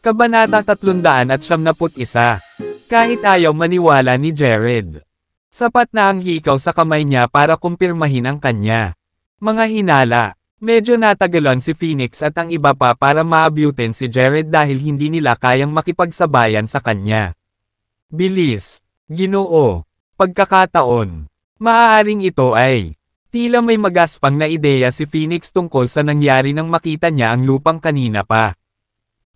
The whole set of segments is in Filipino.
Kabanata 371. Kahit ayaw maniwala ni Jared. Sapat na ang hikaw sa kamay niya para kumpirmahin ang kanya. Mga hinala. Medyo natagalan si Phoenix at ang iba pa para maabutin si Jared dahil hindi nila kayang makipagsabayan sa kanya. Bilis. Ginoo. Pagkakataon. Maaaring ito ay. Tila may magaspang na ideya si Phoenix tungkol sa nangyari nang makita niya ang lupang kanina pa.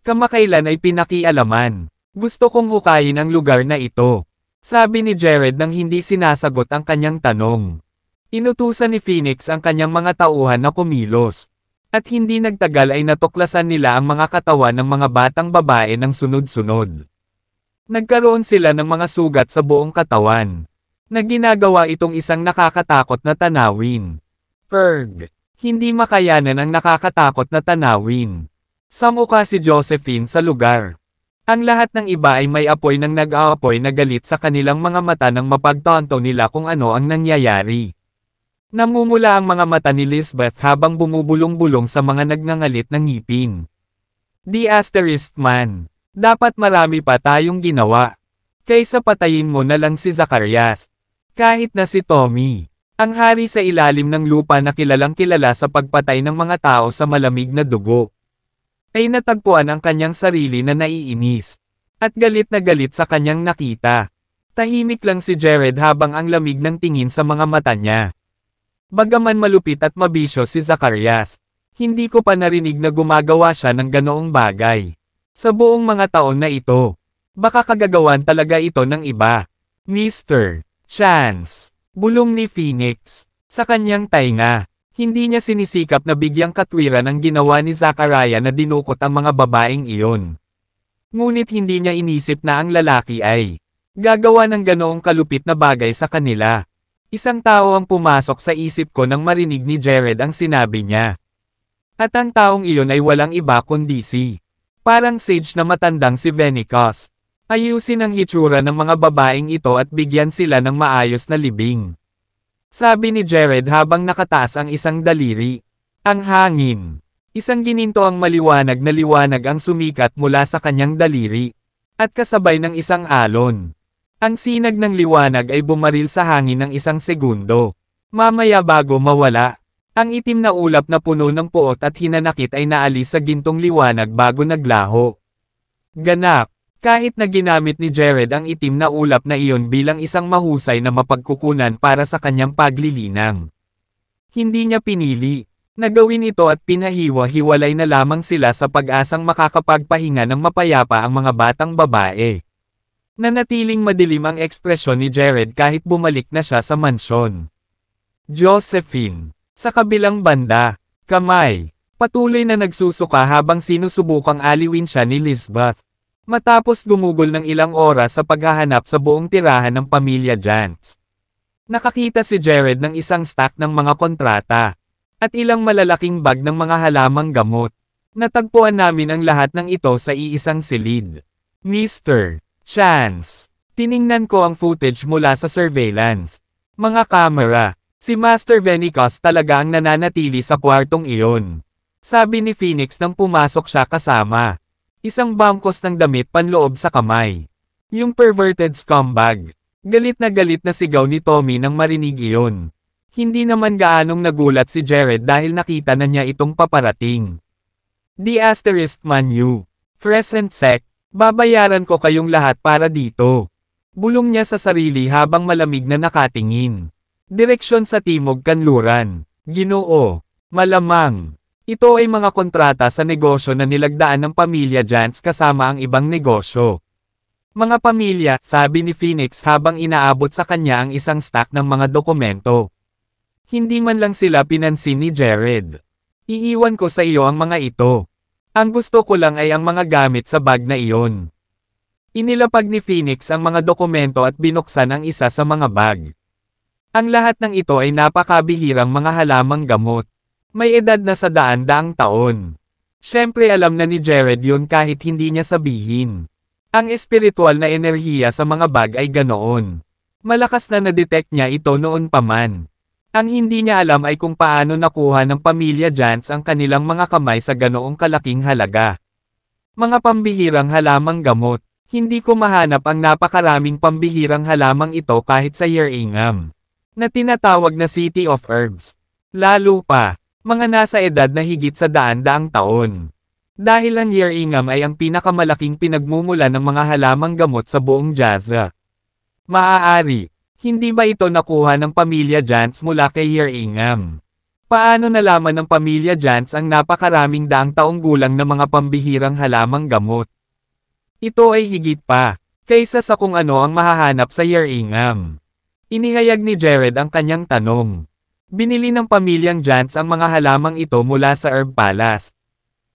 Kamakailan ay pinakialaman. Gusto kong hukayin ang lugar na ito. Sabi ni Jared nang hindi sinasagot ang kanyang tanong. Inutusan ni Phoenix ang kanyang mga tauhan na kumilos. At hindi nagtagal ay natuklasan nila ang mga katawan ng mga batang babae ng sunod-sunod. Nagkaroon sila ng mga sugat sa buong katawan. Na ginagawa itong isang nakakatakot na tanawin. Erg. Hindi makayanan ang nakakatakot na tanawin. Sa mukha si Josephine sa lugar. Ang lahat ng iba ay may apoy nang nag-aapoy na galit sa kanilang mga mata nang mapagtanto nila kung ano ang nangyayari. Namumula ang mga mata ni Lisbeth habang bumubulong-bulong sa mga nagngangalit na ngipin. The asterisk man. Dapat marami pa tayong ginawa. Kaysa patayin mo na lang si Zacarias. Kahit na si Tommy. Ang hari sa ilalim ng lupa na kilalang kilala sa pagpatay ng mga tao sa malamig na dugo. Ay natagpuan ang kanyang sarili na naiinis. At galit na galit sa kanyang nakita. Tahimik lang si Jared habang ang lamig ng tingin sa mga mata niya. Bagaman malupit at mabisyo si Zacarias, hindi ko pa narinig na gumagawa siya ng ganoong bagay. Sa buong mga taon na ito, baka kagagawan talaga ito ng iba. Mr. Chance. Bulong ni Phoenix. Sa kanyang tainga. Hindi niya sinisikap na bigyang katwiran ang ginawa ni Zachariah na dinukot ang mga babaeng iyon. Ngunit hindi niya inisip na ang lalaki ay gagawa ng ganoong kalupit na bagay sa kanila. Isang tao ang pumasok sa isip ko nang marinig ni Jared ang sinabi niya. At ang taong iyon ay walang iba kundi si parang sage na matandang si Venicus. Ayusin ang hitsura ng mga babaeng ito at bigyan sila ng maayos na libing. Sabi ni Jared habang nakataas ang isang daliri. Ang hangin. Isang gininto ang maliwanag na liwanag ang sumikat mula sa kanyang daliri. At kasabay ng isang alon. Ang sinag ng liwanag ay bumaril sa hangin ng isang segundo. Mamaya bago mawala. Ang itim na ulap na puno ng puot at hinanakit ay naalis sa gintong liwanag bago naglaho. Ganap. Kahit na ginamit ni Jared ang itim na ulap na iyon bilang isang mahusay na mapagkukunan para sa kanyang paglilinang. Hindi niya pinili. Nagawin ito at pinahiwa-hiwalay na lamang sila sa pag-asang makakapagpahinga ng mapayapa ang mga batang babae. Nanatiling madilim ang ekspresyon ni Jared kahit bumalik na siya sa mansyon. Josephine. Sa kabilang banda, kamay. Patuloy na nagsusuka habang sinusubukang aliwin siya ni Lisbeth. Matapos gumugol ng ilang oras sa paghahanap sa buong tirahan ng pamilya Jantz. Nakakita si Jared ng isang stack ng mga kontrata. At ilang malalaking bag ng mga halamang gamot. Natagpuan namin ang lahat ng ito sa iisang silid. Mr. Chance. Tiningnan ko ang footage mula sa surveillance. Mga kamera. Si Master Venicus talaga ang nananatili sa kwartong iyon. Sabi ni Phoenix nang pumasok siya kasama. Isang bangkos ng damit panloob sa kamay. Yung perverted scumbag. Galit na sigaw ni Tommy nang marinig iyon. Hindi naman gaanong nagulat si Jared dahil nakita na niya itong paparating. The asterisk man you. Crescent sect. Babayaran ko kayong lahat para dito. Bulong niya sa sarili habang malamig na nakatingin. Direksyon sa timog kanluran. Ginoo. Malamang. Ito ay mga kontrata sa negosyo na nilagdaan ng pamilya Jantz kasama ang ibang negosyo. Mga pamilya, sabi ni Phoenix habang inaabot sa kanya ang isang stack ng mga dokumento. Hindi man lang sila pinansin ni Jared. Iiwan ko sa iyo ang mga ito. Ang gusto ko lang ay ang mga gamit sa bag na iyon. Inilapag ni Phoenix ang mga dokumento at binuksan ang isa sa mga bag. Ang lahat ng ito ay napakabihirang mga halamang gamot. May edad na sa daan-daang taon. Siyempre alam na ni Jared yun kahit hindi niya sabihin. Ang espiritual na enerhiya sa mga bag ay ganoon. Malakas na na-detect niya ito noon pa man. Ang hindi niya alam ay kung paano nakuha ng pamilya Jantz ang kanilang mga kamay sa ganoong kalaking halaga. Mga pambihirang halamang gamot. Hindi ko mahanap ang napakaraming pambihirang halamang ito kahit sa Yerringham, na tinatawag na City of Herbs. Lalo pa, mga nasa edad na higit sa daan-daang taon. Dahil ang Yerringham ay ang pinakamalaking pinagmumula ng mga halamang gamot sa buong Gaza. Maaari, hindi ba ito nakuha ng pamilya Jantz mula kay Yerringham? Paano nalaman ng pamilya Jantz ang napakaraming daang taong gulang na mga pambihirang halamang gamot? Ito ay higit pa, kaysa sa kung ano ang mahahanap sa Yerringham. Inihayag ni Jared ang kanyang tanong. Binili ng pamilyang Jantz ang mga halamang ito mula sa Herb Palace.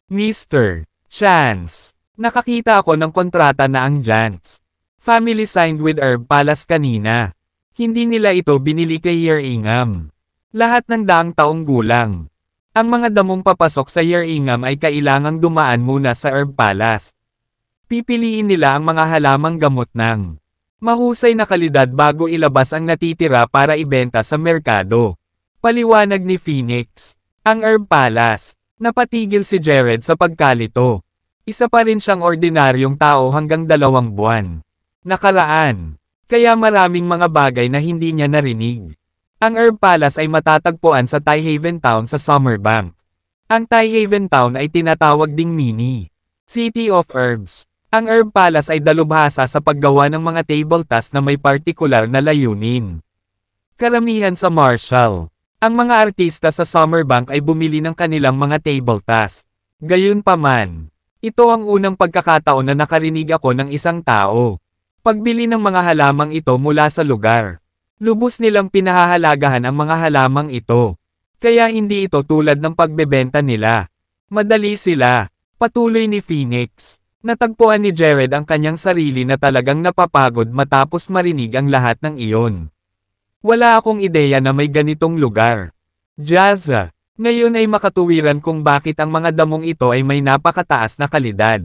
Mr. Chance, nakakita ako ng kontrata na ang Jantz family signed with Herb Palace kanina. Hindi nila ito binili kay Yerringham. Lahat ng daang taong gulang. Ang mga damong papasok sa Yerringham ay kailangang dumaan muna sa Herb Palace. Pipiliin nila ang mga halamang gamot ng mahusay na kalidad bago ilabas ang natitira para ibenta sa merkado. Paliwanag ni Phoenix. Ang Herb Palace. Napatigil si Jared sa pagkalito. Isa pa rin siyang ordinaryong tao hanggang 2 buwan nakaraan. Kaya maraming mga bagay na hindi niya narinig. Ang Herb Palace ay matatagpuan sa Tiehaven Town sa Summerbank. Ang Tiehaven Town ay tinatawag ding mini City of Herbs. Ang Herb Palace ay dalubhasa sa paggawa ng mga tabletas na may partikular na layunin. Karamihan sa Marshall. Ang mga artista sa Summerbank ay bumili ng kanilang mga tabletas. Gayunpaman, ito ang unang pagkakataon na nakarinig ako ng isang tao pagbili ng mga halamang ito mula sa lugar. Lubos nilang pinahahalagahan ang mga halamang ito. Kaya hindi ito tulad ng pagbebenta nila. Madali sila. Patuloy ni Phoenix. Natagpuan ni Jared ang kanyang sarili na talagang napapagod matapos marinig ang lahat ng iyon. Wala akong ideya na may ganitong lugar. Gaza. Ngayon ay makatuwiran kung bakit ang mga damong ito ay may napakataas na kalidad.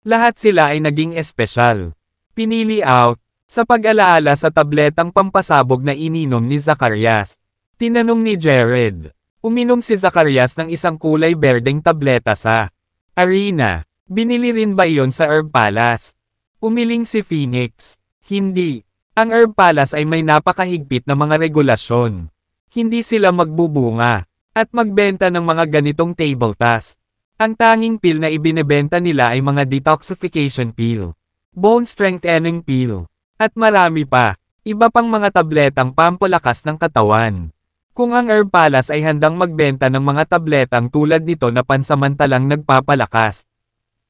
Lahat sila ay naging espesyal. Pinili out, sa pag-alaala sa tabletang pampasabog na ininom ni Zacarias. Tinanong ni Jared. Uminom si Zacarias ng isang kulay berdeng tableta sa arena. Binili rin ba iyon sa Herb Palace? Umiling si Phoenix. Hindi. Ang Herb Palace ay may napakahigpit na mga regulasyon. Hindi sila magbubunga at magbenta ng mga ganitong tabletas. Ang tanging pill na ibinebenta nila ay mga detoxification pill, bone strengthening pill, at marami pa, iba pang mga tabletang pampalakas ng katawan. Kung ang Herb Palace ay handang magbenta ng mga tabletang tulad nito na pansamantalang nagpapalakas,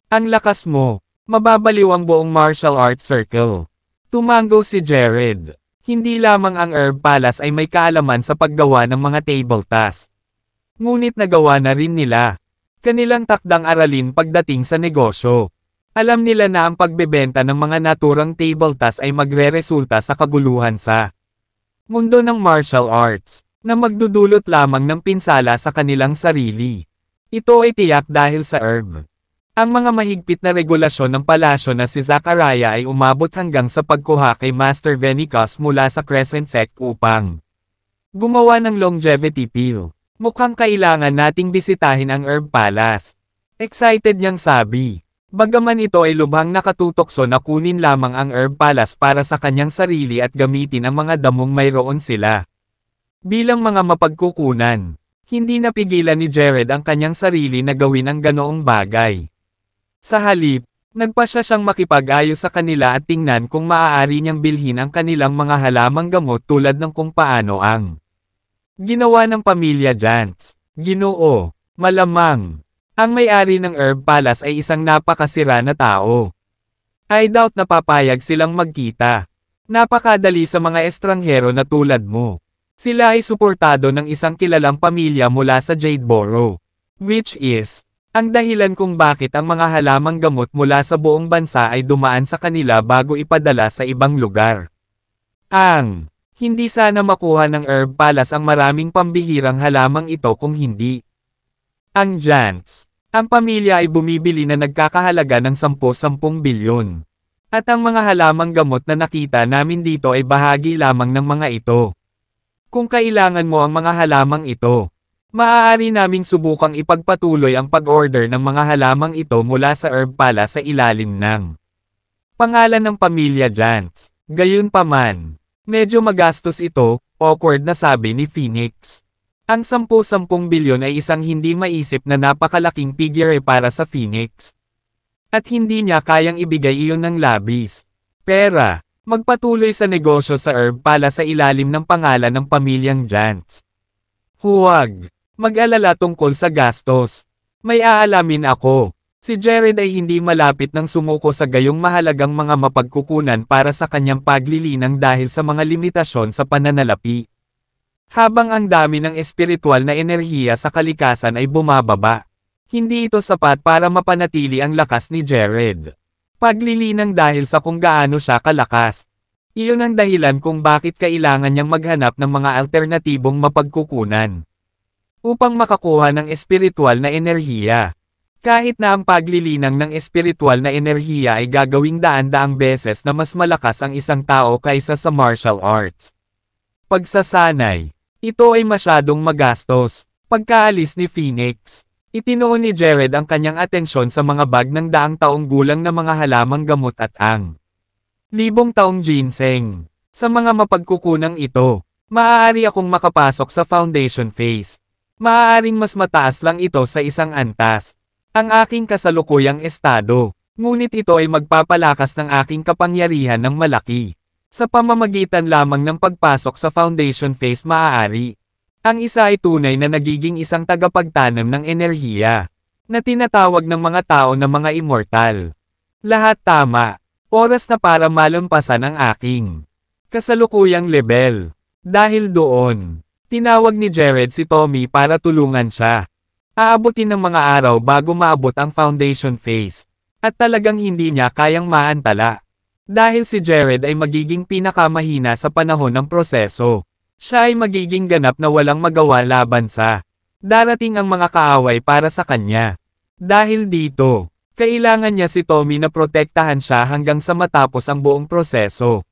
ang lakas mo, mababaliw ang buong martial arts circle. Tumango si Jared. Hindi lamang ang Herb Palace ay may kaalaman sa paggawa ng mga tabletas. Ngunit nagawa na rin nila kanilang takdang aralin pagdating sa negosyo. Alam nila na ang pagbebenta ng mga naturang tabletas ay magreresulta sa kaguluhan sa mundo ng martial arts, na magdudulot lamang ng pinsala sa kanilang sarili. Ito ay tiyak dahil sa herb. Ang mga mahigpit na regulasyon ng palasyo na si Zachariah ay umabot hanggang sa pagkuha kay Master Venicus mula sa Crescent Sect upang gumawa ng longevity pill. Mukhang kailangan nating bisitahin ang Herb Palace. Excited niyang sabi. Bagaman ito ay lubhang nakatutokso na kunin lamang ang Herb Palace para sa kanyang sarili at gamitin ang mga damong mayroon sila. Bilang mga mapagkukunan, hindi napigilan ni Jared ang kanyang sarili na gawin ang ganoong bagay. Sa halip, nagpasya siyang makipag-ayos sa kanila at tingnan kung maaari niyang bilhin ang kanilang mga halamang gamot tulad ng kung paano ang ginawa ng pamilya Jantz. Ginoo, malamang. Ang may-ari ng Herb Palace ay isang napakasira na tao. I doubt na papayag silang magkita. Napakadali sa mga estranghero na tulad mo. Sila ay suportado ng isang kilalang pamilya mula sa Jadeboro. Which is, ang dahilan kung bakit ang mga halamang gamot mula sa buong bansa ay dumaan sa kanila bago ipadala sa ibang lugar. Hindi sana makuha ng Herb Palace ang maraming pambihirang halamang ito kung hindi. Ang Jantz. Ang pamilya ay bumibili na nagkakahalaga ng 10-10 bilyon. At ang mga halamang gamot na nakita namin dito ay bahagi lamang ng mga ito. Kung kailangan mo ang mga halamang ito, maaari naming subukang ipagpatuloy ang pag-order ng mga halamang ito mula sa herb pala sa ilalim ng pangalan ng pamilya Jantz. Gayunpaman, medyo magastos ito, awkward na sabi ni Phoenix. Ang 10-10 bilyon ay isang hindi maisip na napakalaking figure para sa Phoenix. At hindi niya kayang ibigay iyon ng labis. Pera, magpatuloy sa negosyo sa herb pala sa ilalim ng pangalan ng pamilyang Jantz. Huwag mag-alala tungkol sa gastos. May aalamin ako. Si Jared ay hindi malapit ng sumuko sa gayong mahalagang mga mapagkukunan para sa kanyang paglilinang dahil sa mga limitasyon sa pananalapi. Habang ang dami ng espiritual na enerhiya sa kalikasan ay bumababa, hindi ito sapat para mapanatili ang lakas ni Jared. Paglilinang dahil sa kung gaano siya kalakas. Iyon ang dahilan kung bakit kailangan niyang maghanap ng mga alternatibong mapagkukunan upang makakuha ng espiritual na enerhiya. Kahit na ang paglilinang ng espiritual na enerhiya ay gagawing daan-daang beses na mas malakas ang isang tao kaysa sa martial arts. Pagsasanay. Ito ay masyadong magastos. Pagkaalis ni Phoenix, itinuon ni Jared ang kanyang atensyon sa mga bag ng daang taong gulang na mga halamang gamot at ang libong taong ginseng. Sa mga mapagkukunang ito, maaari akong makapasok sa foundation phase. Maaaring mas mataas lang ito sa isang antas. Ang aking kasalukuyang estado, ngunit ito ay magpapalakas ng aking kapangyarihan ng malaki. Sa pamamagitan lamang ng pagpasok sa foundation phase maaari. Ang isa ay tunay na nagiging isang tagapagtanim ng enerhiya, na tinatawag ng mga tao na mga immortal. Lahat tama. Oras na para malampasan ang aking kasalukuyang level. Dahil doon, tinawag ni Jared si Tommy para tulungan siya. Aabutin ng mga araw bago maabot ang foundation phase. At talagang hindi niya kayang maantala. Dahil si Jared ay magiging pinakamahina sa panahon ng proseso. Siya ay magiging ganap na walang magawa laban sa darating ang mga kaaway para sa kanya. Dahil dito, kailangan niya si Tommy na protektahan siya hanggang sa matapos ang buong proseso.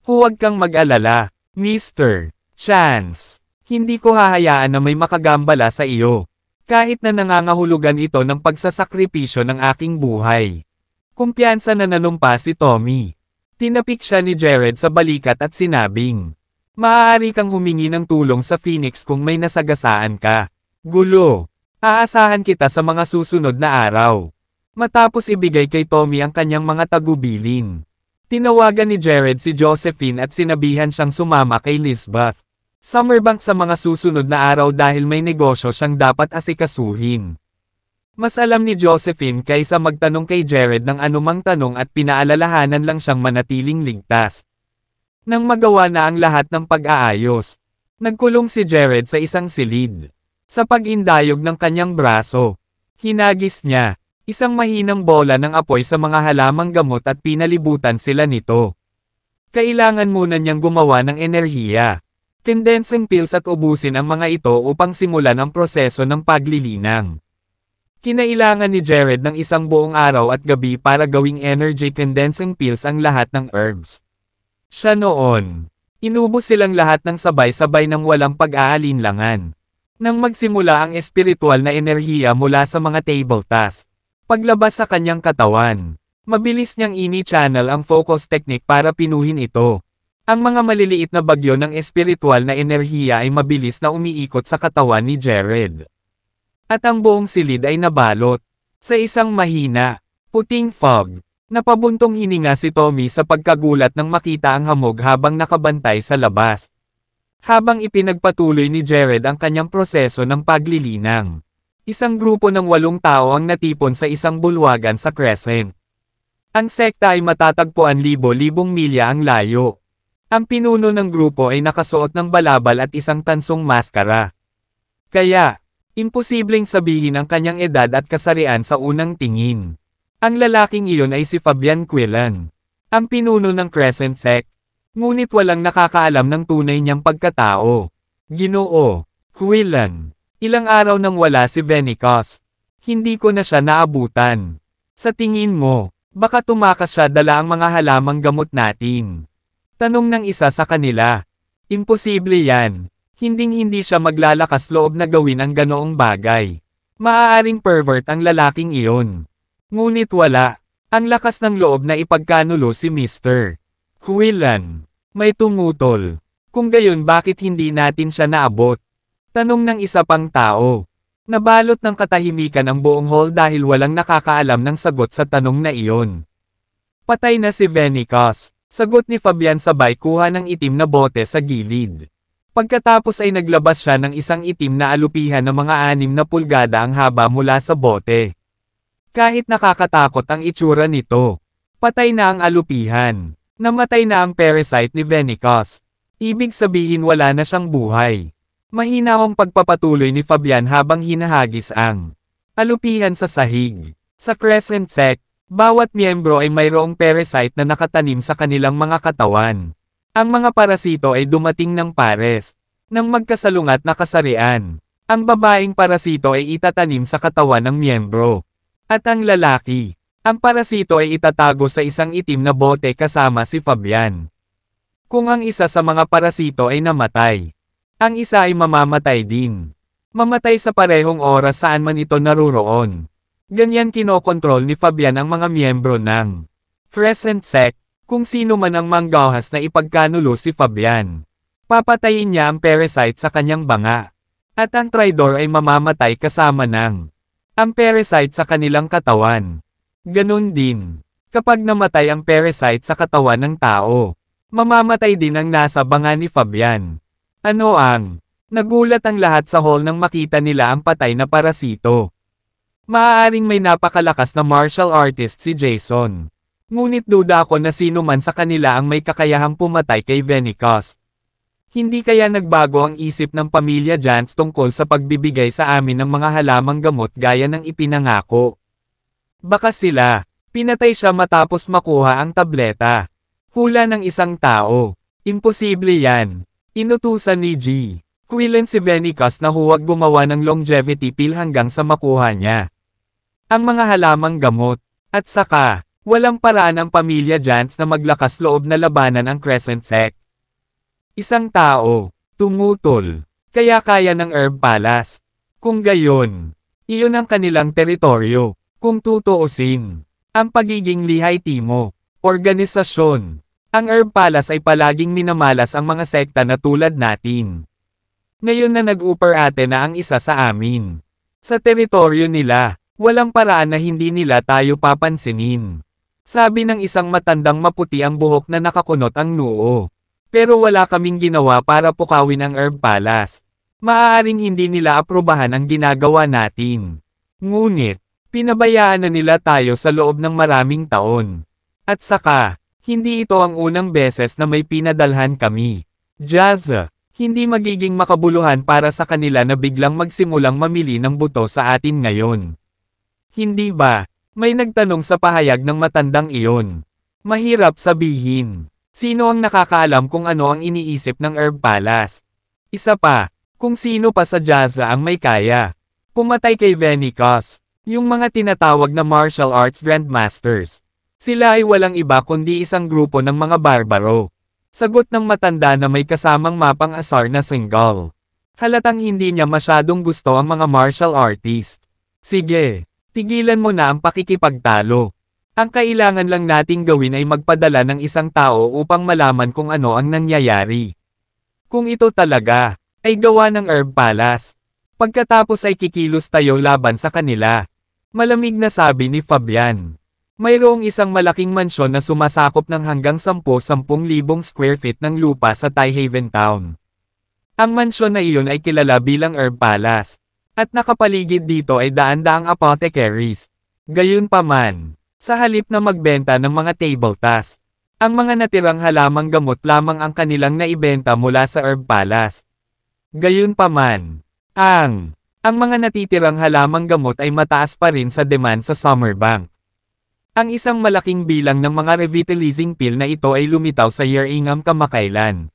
Huwag kang mag-alala, Mr. Chance. Hindi ko hahayaan na may makagambala sa iyo. Kahit na nangangahulugan ito ng pagsasakripisyo ng aking buhay. Kumpiyansa na nanumpa si Tommy. Tinapik siya ni Jared sa balikat at sinabing, maaari kang humingi ng tulong sa Phoenix kung may nasagasaan ka. Gulo. Aasahan kita sa mga susunod na araw. Matapos ibigay kay Tommy ang kanyang mga tagubilin. Tinawagan ni Jared si Josephine at sinabihan siyang sumama kay Lisbeth. Summerbank sa mga susunod na araw dahil may negosyo siyang dapat asikasuhin. Mas alam ni Josephine kaysa magtanong kay Jared ng anumang tanong at pinaalalahanan lang siyang manatiling ligtas. Nang magawa na ang lahat ng pag-aayos, nagkulong si Jared sa isang silid. Sa pag-indayog ng kanyang braso, hinagis niya isang mahinang bola ng apoy sa mga halamang gamot at pinalibutan sila nito. Kailangan muna niyang gumawa ng enerhiya. Condensing pills at ubusin ang mga ito upang simulan ang proseso ng paglilinang. Kinailangan ni Jared ng isang buong araw at gabi para gawing energy condensing pills ang lahat ng herbs. Siya noon. Inubos silang lahat ng sabay-sabay ng walang pag-aalinlangan. Nang magsimula ang espiritual na enerhiya mula sa mga table task, paglabas sa kanyang katawan, mabilis niyang ini-channel ang focus technique para pinuhin ito. Ang mga maliliit na bagyo ng espiritual na enerhiya ay mabilis na umiikot sa katawan ni Jared. At ang buong silid ay nabalot sa isang mahina, puting fog. Napabuntong hininga si Tommy sa pagkagulat nang makita ang hamog habang nakabantay sa labas. Habang ipinagpatuloy ni Jared ang kanyang proseso ng paglilinang, isang grupo ng 8 tao ang natipon sa isang bulwagan sa Crescent. Ang sekta ay matatagpuan libo-libong milya ang layo. Ang pinuno ng grupo ay nakasuot ng balabal at isang tansong maskara. Kaya, imposibleng sabihin ang kanyang edad at kasarian sa unang tingin. Ang lalaking iyon ay si Fabian Quillan, ang pinuno ng Crescent Sect. Ngunit walang nakakaalam ng tunay niyang pagkatao. Ginoo, Quillan. Ilang araw nang wala si Venicos. Hindi ko na siya naabutan. Sa tingin mo, baka tumakas siya dala ang mga halamang gamot natin. Tanong ng isa sa kanila. Imposible yan. Hinding-hindi siya maglalakas loob na gawin ang ganoong bagay. Maaaring pervert ang lalaking iyon. Ngunit wala. Ang lakas ng loob na ipagkanulo si Mr. Quillan. May tumutol. Kung gayon bakit hindi natin siya naabot? Tanong ng isa pang tao. Nabalot ng katahimikan ang buong hall dahil walang nakakaalam ng sagot sa tanong na iyon. Patay na si Venicus. Sagot ni Fabian sabay kuha ng itim na bote sa gilid. Pagkatapos ay naglabas siya ng isang itim na alupihan na mga 6 na pulgada ang haba mula sa bote. Kahit nakakatakot ang itsura nito. Patay na ang alupihan. Namatay na ang parasite ni Venicus. Ibig sabihin wala na siyang buhay. Mahinahong pagpapatuloy ni Fabian habang hinahagis ang alupihan sa sahig. Sa crescent sect, bawat miyembro ay mayroong parasite na nakatanim sa kanilang mga katawan. Ang mga parasito ay dumating ng pares, ng magkasalungat na kasarian. Ang babaeng parasito ay itatanim sa katawan ng miyembro. At ang lalaki, ang parasito ay itatago sa isang itim na bote kasama si Fabian. Kung ang isa sa mga parasito ay namatay, ang isa ay mamamatay din. Mamatay sa parehong oras saan man ito naruroon. Ganyan kinokontrol ni Fabian ang mga miyembro ng Crescent Sect, kung sino man ang manggahas na ipagkanulo si Fabian. Papatayin niya ang parasite sa kanyang banga. At ang traidor ay mamamatay kasama ng ang parasite sa kanilang katawan. Ganun din, kapag namatay ang parasite sa katawan ng tao, mamamatay din ang nasa banga ni Fabian. Ano ang? Nagulat ang lahat sa hall nang makita nila ang patay na parasito. Maaaring may napakalakas na martial artist si Jason. Ngunit duda ako na sino man sa kanila ang may kakayahang pumatay kay Venicus. Hindi kaya nagbago ang isip ng pamilya Jantz tungkol sa pagbibigay sa amin ng mga halamang gamot gaya ng ipinangako. Baka sila, pinatay siya matapos makuha ang tableta. Hula ng isang tao. Imposible yan. Inutusan ni G. Quillan si Venicus na huwag gumawa ng longevity pill hanggang sa makuha niya ang mga halamang gamot. At saka, walang paraan ang pamilya Jantz na maglakas loob na labanan ang Crescent Sect. Isang tao, tumutol, kaya kaya ng Herb Palace. Kung gayon, iyon ang kanilang teritoryo. Kung tutuusin, ang pagiging lihai-timo, organisasyon. Ang Herb Palace ay palaging minamalas ang mga sekta na tulad natin. Ngayon na nag-upper-ate na ang isa sa amin. Sa teritoryo nila, walang paraan na hindi nila tayo papansinin. Sabi ng isang matandang maputi ang buhok na nakakunot ang noo. Pero wala kaming ginawa para pukawin ang Herb Palace. Maaaring hindi nila aprobahan ang ginagawa natin. Ngunit, pinabayaan na nila tayo sa loob ng maraming taon. At saka, hindi ito ang unang beses na may pinadalhan kami. Jazz, hindi magiging makabuluhan para sa kanila na biglang magsimulang mamili ng buto sa atin ngayon. Hindi ba? May nagtanong sa pahayag ng matandang iyon. Mahirap sabihin. Sino ang nakakaalam kung ano ang iniisip ng Herb Palace? Isa pa, kung sino pa sa Jazza ang may kaya. Pumatay kay Venicus, yung mga tinatawag na martial arts grandmasters. Sila ay walang iba kundi isang grupo ng mga barbaro. Sagot ng matanda na may kasamang mapang asar na single. Halatang hindi niya masyadong gusto ang mga martial artist. Sige, tigilan mo na ang pakikipagtalo. Ang kailangan lang nating gawin ay magpadala ng isang tao upang malaman kung ano ang nangyayari. Kung ito talaga, ay gawa ng Herb Palace. Pagkatapos ay kikilos tayo laban sa kanila. Malamig na sabi ni Fabian. Mayroong isang malaking mansyon na sumasakop ng hanggang 10,000 square feet ng lupa sa Taihaven Town. Ang mansyon na iyon ay kilala bilang Herb Palace. At nakapaligid dito ay daan-daang apothecaries. Gayunpaman, sa halip na magbenta ng mga table tasks, ang mga natirang halamang gamot lamang ang kanilang naibenta mula sa Herb Palace. Gayunpaman, ang mga natitirang halamang gamot ay mataas pa rin sa demand sa Summerbank. Ang isang malaking bilang ng mga revitalizing pill na ito ay lumitaw sa Yerringham kamakailan.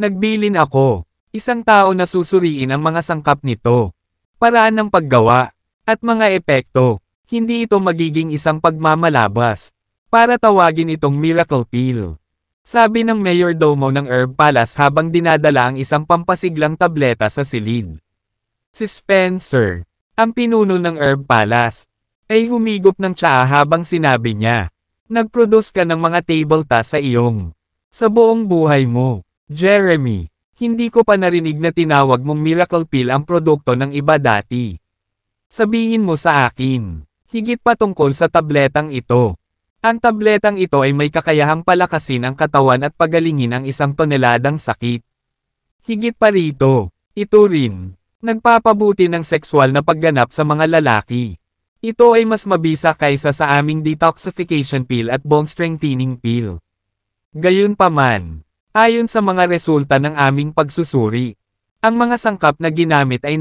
Nagbilin ako, isang tao na susuriin ang mga sangkap nito, paraan ng paggawa, at mga epekto. Hindi ito magiging isang pagmamalabas, para tawagin itong miracle pill. Sabi ng mayordomo ng Herb Palace habang dinadala ang isang pampasiglang tableta sa silid. Si Spencer, ang pinuno ng Herb Palace, ay humigop ng tsaa habang sinabi niya, "Nag-produce ka ng mga tabletop sa sa buong buhay mo, Jeremy. Hindi ko pa narinig na tinawag mong miracle pill ang produkto ng iba dati. Sabihin mo sa akin, higit pa tungkol sa tabletang ito. Ang tabletang ito ay may kakayahang palakasin ang katawan at pagalingin ang 1 toneladang sakit. Higit pa rito, ito rin, nagpapabuti ng sexual na pagganap sa mga lalaki. Ito ay mas mabisa kaysa sa aming detoxification pill at bone strengthening pill. Gayunpaman, ayon sa mga resulta ng aming pagsusuri, ang mga sangkap na ginamit ay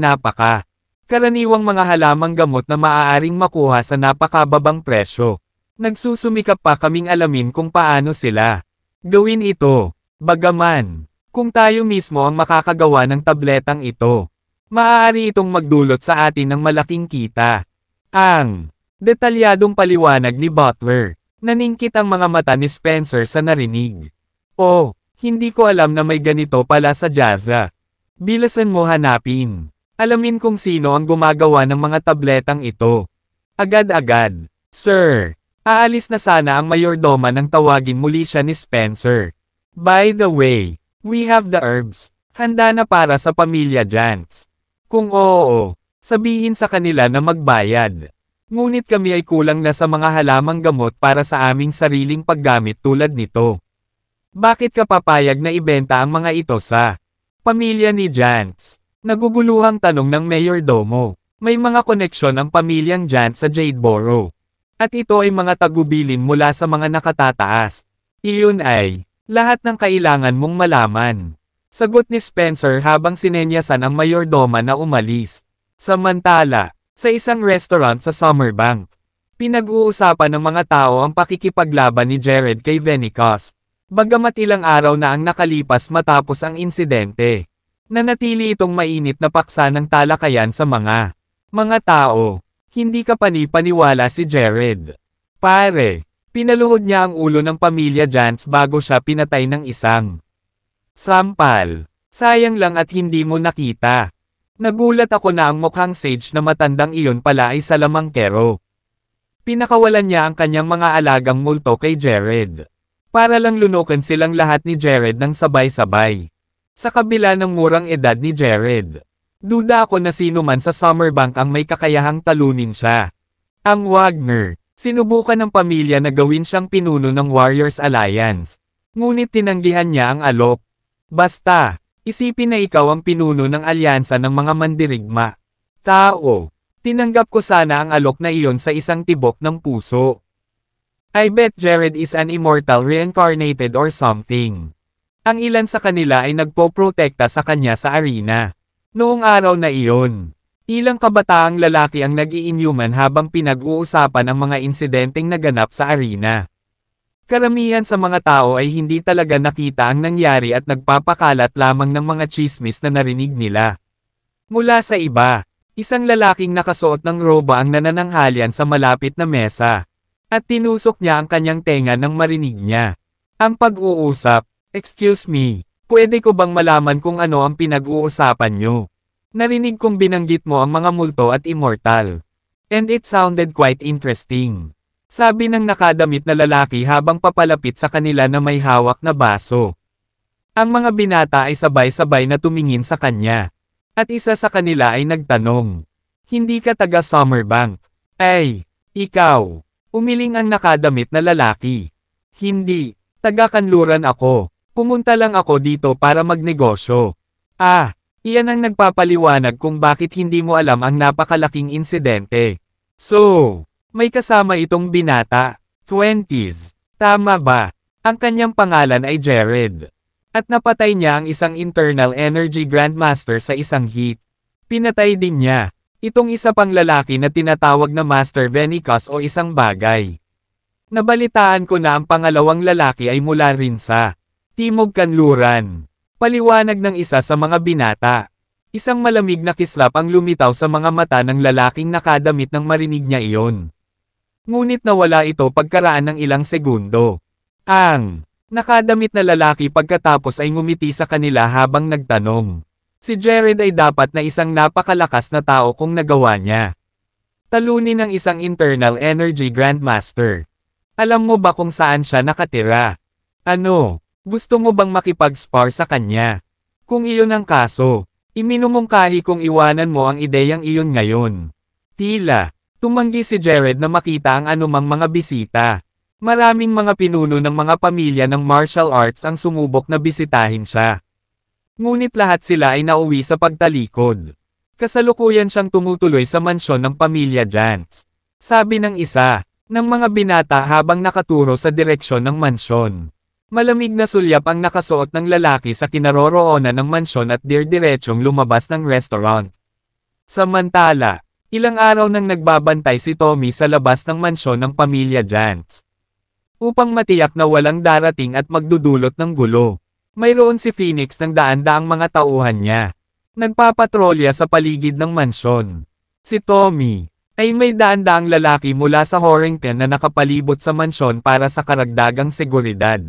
karaniwang mga halamang gamot na maaaring makuha sa napakababang presyo. Nagsusumikap pa kaming alamin kung paano sila gawin ito. Bagaman, kung tayo mismo ang makakagawa ng tabletang ito, maaari itong magdulot sa atin ng malaking kita." Ang detalyadong paliwanag ni Butler, naningkit ang mga mata ni Spencer sa narinig. "Oh, hindi ko alam na may ganito pala sa Jazza. Bilasan mo hanapin. Alamin kung sino ang gumagawa ng mga tabletang ito. Agad-agad, sir." Aalis na sana ang mayordoma nang tawagin muli siya ni Spencer. "By the way, we have the herbs. Handa na para sa pamilya Jantz. Kung oo, sabihin sa kanila na magbayad. Ngunit kami ay kulang na sa mga halamang gamot para sa aming sariling paggamit tulad nito. Bakit ka papayag na ibenta ang mga ito sa pamilya ni Jantz?" Naguguluhang tanong ng mayordomo. May mga koneksyon ang pamilyang Jantz sa Jadeboro. At ito ay mga tagubilin mula sa mga nakatataas. Iyon ay lahat ng kailangan mong malaman. Sagot ni Spencer habang sinenyasan ang mayordoma na umalis. Samantala, sa isang restaurant sa Summerbank, pinag-uusapan ng mga tao ang pakikipaglaban ni Jared kay Venicus. Bagamat ilang araw na ang nakalipas matapos ang insidente, nanatili itong mainit na paksa ng talakayan sa mga tao. Hindi ka panipaniwala si Jared. Pare, pinaluhod niya ang ulo ng pamilya Jantz bago siya pinatay ng isang sampal. Sayang lang at hindi mo nakita. Nagulat ako na ang mukhang sage na matandang iyon pala ay salamangkero. Pinakawalan niya ang kanyang mga alagang multo kay Jared. Para lang lunukan silang lahat ni Jared ng sabay-sabay. Sa kabila ng murang edad ni Jared, duda ako na sino man sa Summerbank ang may kakayahang talunin siya. Ang Wagner, sinubukan ng pamilya na gawin siyang pinuno ng Warriors Alliance. Ngunit tinanggihan niya ang alok. Basta, isipin na ikaw ang pinuno ng alyansa ng mga mandirigma. Tao, tinanggap ko sana ang alok na iyon sa isang tibok ng puso. I bet Jared is an immortal reincarnated or something. Ang ilan sa kanila ay nagpoprotekta sa kanya sa arena. Noong araw na iyon, ilang kabataang lalaki ang nag-i-inhuman habang pinag-uusapan ang mga insidenteng naganap sa arena. Karamihan sa mga tao ay hindi talaga nakita ang nangyari at nagpapakalat lamang ng mga chismis na narinig nila. Mula sa iba, isang lalaking nakasuot ng roba ang nanananghalian sa malapit na mesa, at tinusok niya ang kanyang tenga nang marinig niya ang pag-uusap. "Excuse me. Pwede ko bang malaman kung ano ang pinag-uusapan nyo? Narinig kong binanggit mo ang mga multo at immortal. And it sounded quite interesting." Sabi ng nakadamit na lalaki habang papalapit sa kanila na may hawak na baso. Ang mga binata ay sabay-sabay na tumingin sa kanya. At isa sa kanila ay nagtanong, "Hindi ka taga Summerbank?" "Ay, ikaw?" Umiling ang nakadamit na lalaki. "Hindi, taga-Kanluran ako. Pumunta lang ako dito para magnegosyo." "Ah, iyan ang nagpapaliwanag kung bakit hindi mo alam ang napakalaking insidente. So, may kasama itong binata, 20s, tama ba?" Ang kanyang pangalan ay Jared. At napatay niya ang isang internal energy grandmaster sa isang hit. Pinatay din niya itong isa pang lalaki na tinatawag na Master Venicus o isang bagay. Nabalitaan ko na ang pangalawang lalaki ay mula rin sa Timog Kanluran. Paliwanag ng isa sa mga binata. Isang malamig na kislap ang lumitaw sa mga mata ng lalaking nakadamit nang marinig niya iyon. Ngunit nawala ito pagkaraan ng ilang segundo. Ang Nakadamit na lalaki pagkatapos ay ngumiti sa kanila habang nagtanong. Si Jared ay dapat na isang napakalakas na tao kung nagawa niya. Talunin ng isang internal energy grandmaster. Alam mo ba kung saan siya nakatira? Ano? Gusto mo bang makipag-spar sa kanya? Kung iyon ang kaso, iminumungkahi kong iwanan mo ang ideyang iyon ngayon. Tila, tumanggi si Jared na makita ang anumang mga bisita. Maraming mga pinuno ng mga pamilya ng martial arts ang sumubok na bisitahin siya. Ngunit lahat sila ay nauwi sa pagtalikod. Kasalukuyan siyang tumutuloy sa mansyon ng pamilya Jantz. Sabi ng isa, ng mga binata habang nakaturo sa direksyon ng mansyon. Malamig na sulyap ang nakasuot ng lalaki sa kinaroroonan ng mansyon at dirdiretsong lumabas ng restaurant. Samantala, ilang araw nang nagbabantay si Tommy sa labas ng mansyon ng pamilya Jantz. Upang matiyak na walang darating at magdudulot ng gulo. Mayroon si Phoenix ng daan-daang mga tauhan niya. Nagpapatrolya sa paligid ng mansyon. Si Tommy ay may daan-daang lalaki mula sa Horrington na nakapalibot sa mansyon para sa karagdagang seguridad.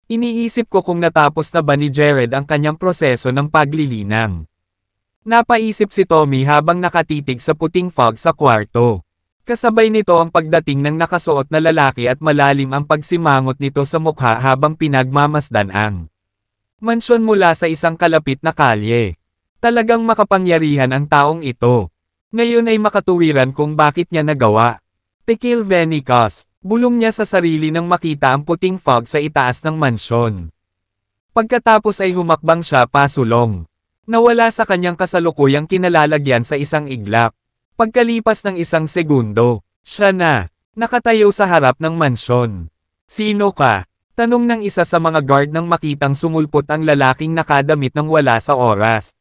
Iniisip ko kung natapos na ba ni Jared ang kanyang proseso ng paglilinang. Napaisip si Tommy habang nakatitig sa puting fog sa kwarto. Kasabay nito ang pagdating ng nakasuot na lalaki at malalim ang pagsimangot nito sa mukha habang pinagmamasdan ang mansyon mula sa isang kalapit na kalye. Talagang makapangyarihan ang taong ito. Ngayon ay makatuwiran kung bakit niya nagawa. Tekil Venicus, bulong niya sa sarili nang makita ang puting fog sa itaas ng mansyon. Pagkatapos ay humakbang siya pasulong. Nawala sa kanyang kasalukuyang kinalalagyan sa isang iglap. Pagkalipas ng isang segundo, siya na, nakatayo sa harap ng mansyon. Sino ka? Tanong ng isa sa mga guard nang makitang sumulpot ang lalaking nakadamit ng wala sa oras.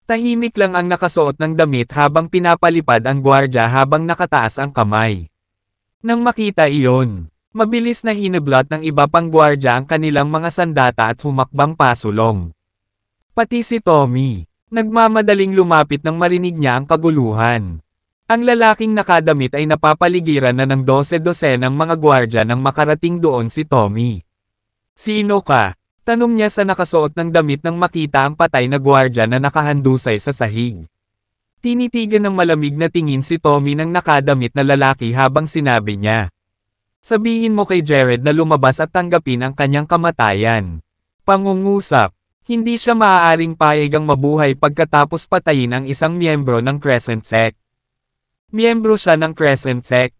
Tahimik lang ang nakasuot ng damit habang pinapalipad ang gwardya habang nakataas ang kamay. Nang makita iyon, mabilis na hinablat ng iba pang gwardya ang kanilang mga sandata at humakbang pasulong. Pati si Tommy, nagmamadaling lumapit nang marinig niya ang kaguluhan. Ang lalaking nakadamit ay napapaligiran na ng 12-dosenang mga gwardya nang makarating doon si Tommy. Sino ka? Tanong niya sa nakasuot ng damit nang makita ang patay na gwardya na nakahandusay sa sahig. Tinitigan ng malamig na tingin si Tommy ng nakadamit na lalaki habang sinabi niya. Sabihin mo kay Jared na lumabas at tanggapin ang kanyang kamatayan. Pangungusap, hindi siya maaaring payagang mabuhay pagkatapos patayin ang isang miyembro ng Crescent Sect. Miyembro siya ng Crescent Sect.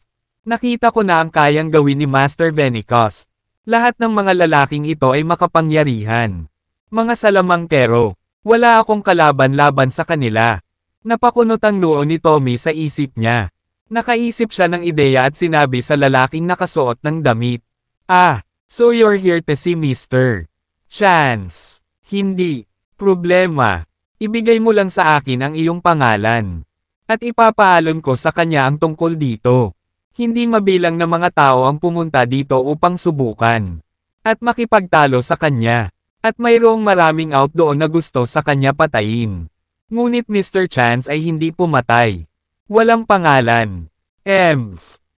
Nakita ko na ang kayang gawin ni Master Venicus. Lahat ng mga lalaking ito ay makapangyarihan. Mga salamangkero, wala akong kalaban-laban sa kanila. Napakunot ang noo ni Tommy sa isip niya. Nakaisip siya ng ideya at sinabi sa lalaking nakasuot ng damit. Ah, so you're here to see Mr. Chance. Hindi. Problema. Ibigay mo lang sa akin ang iyong pangalan. At ipapaalam ko sa kanya ang tungkol dito. Hindi mabilang na mga tao ang pumunta dito upang subukan. At makipagtalo sa kanya. At mayroong maraming out doon na gusto sa kanya patayin. Ngunit Mr. Chance ay hindi pumatay. Walang pangalan.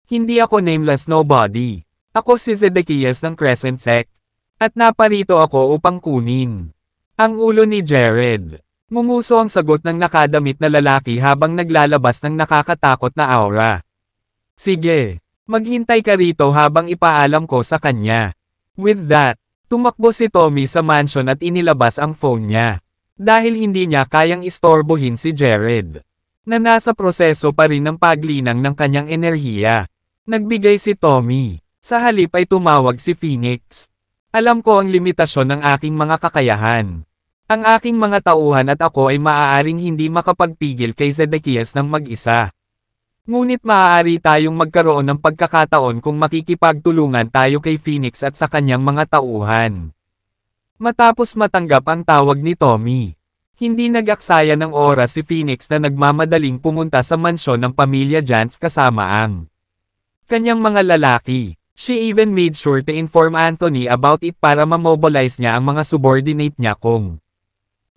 Hindi ako nameless nobody. Ako si Zedekias ng Crescent Sect. At naparito ako upang kunin ang ulo ni Jared. Mumuso ang sagot ng nakadamit na lalaki habang naglalabas ng nakakatakot na aura. Sige, maghintay ka rito habang ipaalam ko sa kanya. With that, tumakbo si Tommy sa mansion at inilabas ang phone niya. Dahil hindi niya kayang istorbohin si Jared, na nasa proseso pa rin ng paglinang ng kanyang enerhiya. Nagbigay si Tommy. Sa halip ay tumawag si Phoenix. Alam ko ang limitasyon ng aking mga kakayahan. Ang aking mga tauhan at ako ay maaaring hindi makapagpigil kay Zedekias ng mag-isa. Ngunit maaari tayong magkaroon ng pagkakataon kung makikipagtulungan tayo kay Phoenix at sa kanyang mga tauhan. Matapos matanggap ang tawag ni Tommy, hindi nag-aksaya ng oras si Phoenix na nagmamadaling pumunta sa mansyon ng pamilya Jantz kasama ang kanyang mga lalaki. She even made sure to inform Anthony about it para ma-mobilize niya ang mga subordinate niya kung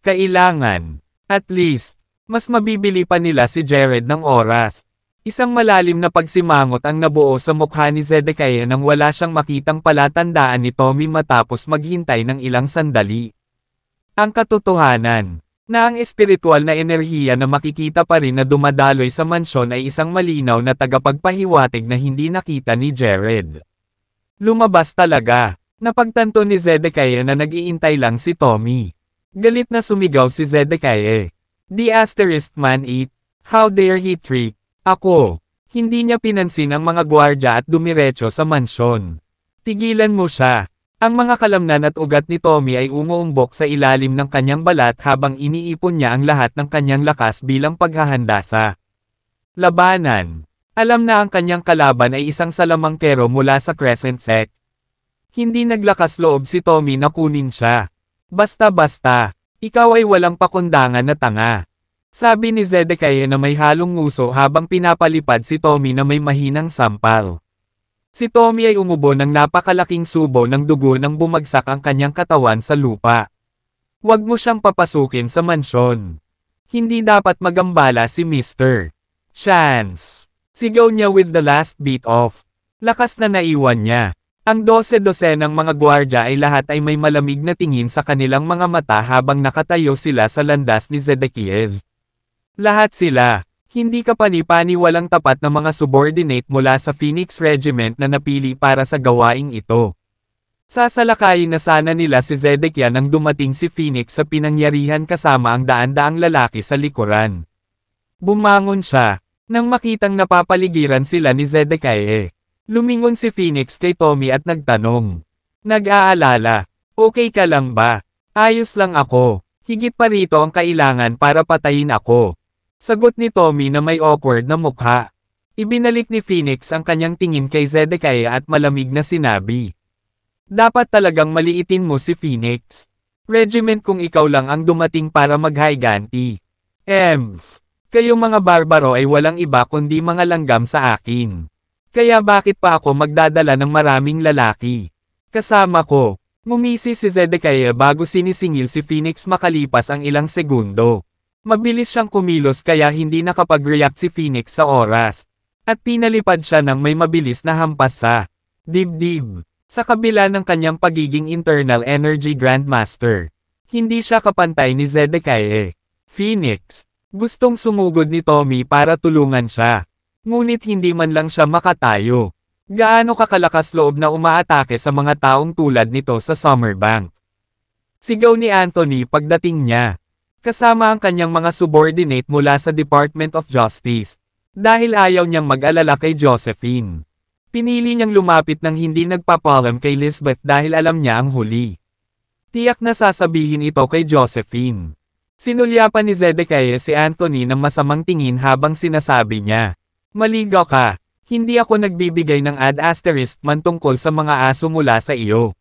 kailangan. At least, mas mabibili pa nila si Jared ng oras. Isang malalim na pagsimangot ang nabuo sa mukha ni Zedekiah nang wala siyang makitang palatandaan ni Tommy matapos maghintay ng ilang sandali. Ang katotohanan, na ang espiritual na enerhiya na makikita pa rin na dumadaloy sa mansyon ay isang malinaw na tagapagpahiwatig na hindi nakita ni Jared. Lumabas talaga. Napagtanto ni Zedekiah na nag-iintay lang si Tommy. Galit na sumigaw si Zedekiah. The asterisk man eat. How dare he trick ako? Hindi niya pinansin ang mga gwardya at dumiretso sa mansyon. Tigilan mo siya. Ang mga kalamnan at ugat ni Tommy ay umuumbok sa ilalim ng kanyang balat habang iniipon niya ang lahat ng kanyang lakas bilang paghahanda sa labanan. Alam na ang kanyang kalaban ay isang salamangkero mula sa Crescent Sect. Hindi naglakas loob si Tommy na kunin siya. Basta-basta, ikaw ay walang pakundangan na tanga. Sabi ni Zedekiah na may halong nguso habang pinapalipad si Tommy na may mahinang sampal. Si Tommy ay umubo ng napakalaking subo ng dugo nang bumagsak ang kanyang katawan sa lupa. Huwag mo siyang papasukin sa mansyon. Hindi dapat magambala si Mr. Chance. Sigaw niya with the last beat off. Lakas na naiwan niya. Ang 12 ng mga gwardya ay lahat ay may malamig na tingin sa kanilang mga mata habang nakatayo sila sa landas ni Zedekiah. Lahat sila, hindi kapani-pani walang tapat na mga subordinate mula sa Phoenix Regiment na napili para sa gawaing ito. Sasalakayin na sana nila si Zedekiah nang dumating si Phoenix sa pinangyarihan kasama ang daan-daang lalaki sa likuran. Bumangon siya, nang makitang napapaligiran sila ni Zedekiah. Lumingon si Phoenix kay Tommy at nagtanong. Nag-aalala, okay ka lang ba? Ayos lang ako, higit pa rito ang kailangan para patayin ako. Sagot ni Tommy na may awkward na mukha. Ibinalik ni Phoenix ang kanyang tingin kay Zedekiah at malamig na sinabi. Dapat talagang maliitin mo si Phoenix. Regiment kung ikaw lang ang dumating para mag-higanti. Kayong mga barbaro ay walang iba kundi mga langgam sa akin. Kaya bakit pa ako magdadala ng maraming lalaki? Kasama ko. Ngumisi si Zedekiah bago sinisingil si Phoenix makalipas ang ilang segundo. Mabilis siyang kumilos kaya hindi nakapag-react si Phoenix sa oras. At pinalipad siya ng may mabilis na hampas sa dibdib. Sa kabila ng kanyang pagiging internal energy grandmaster. Hindi siya kapantay ni Zedekiah. Phoenix. Gustong sumugod ni Tommy para tulungan siya. Ngunit hindi man lang siya makatayo. Gaano kakalakas loob na umaatake sa mga taong tulad nito sa Summerbank. Sigaw ni Anthony pagdating niya. Kasama ang kanyang mga subordinate mula sa Department of Justice. Dahil ayaw niyang mag-alala kay Josephine. Pinili niyang lumapit nang hindi nagpapalam kay Lisbeth dahil alam niya ang huli. Tiyak na sasabihin ito kay Josephine. Sinulyapan ni Zedekiah si Anthony ng masamang tingin habang sinasabi niya. Maligaw ka, hindi ako nagbibigay ng ad asterisk man tungkol sa mga aso mula sa iyo.